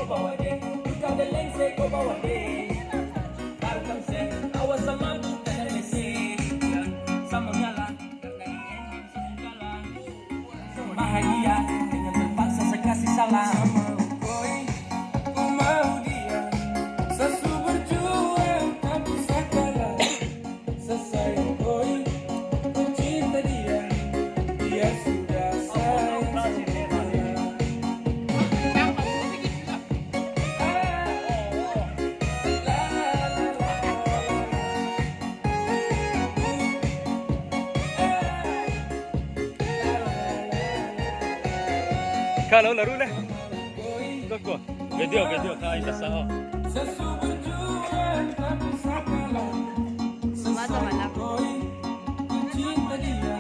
kau bawa deh, tukang deleng se kau bawa deh. Baru kan se, awas sama bukan deleng se, sama nyala, bahagia dengan terpaksa saya kasih salam. Ku mau dia, sesu berjuang tak bisa kalah. Sesayang koi, ku cinta dia, dia sudah sayang sama saya. Kalau lalu lah, kok video kau ini sah. Sesu berjuang tak bisa kalah. Sesayang koi, ku cinta dia,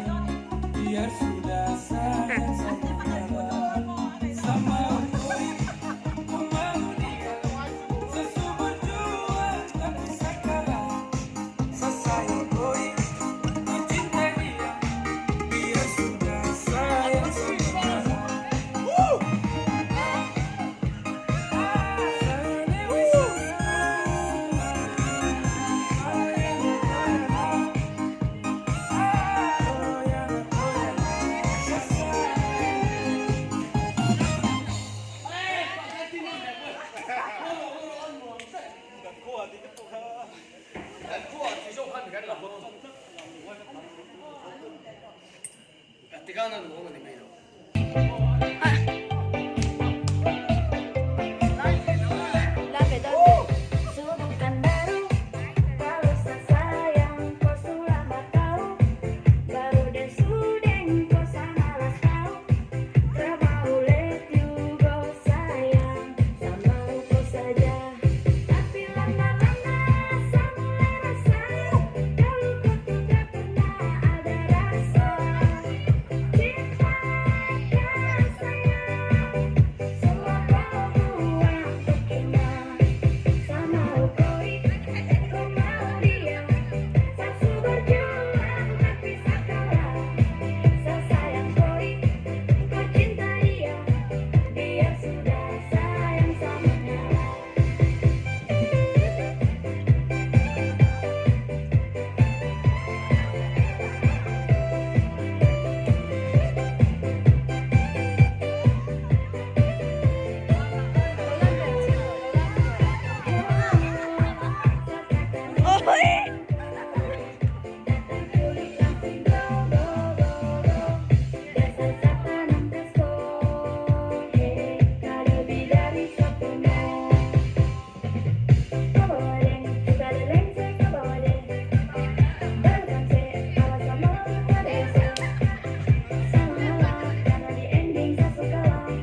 dia sudah sayang sama saya. Sama koi, ku mau dia, sesu berjuang tak bisa kalah. Sesayang koi, ku cinta dia, dia sudah sayang sama saya. Tiga anak mau nggak nih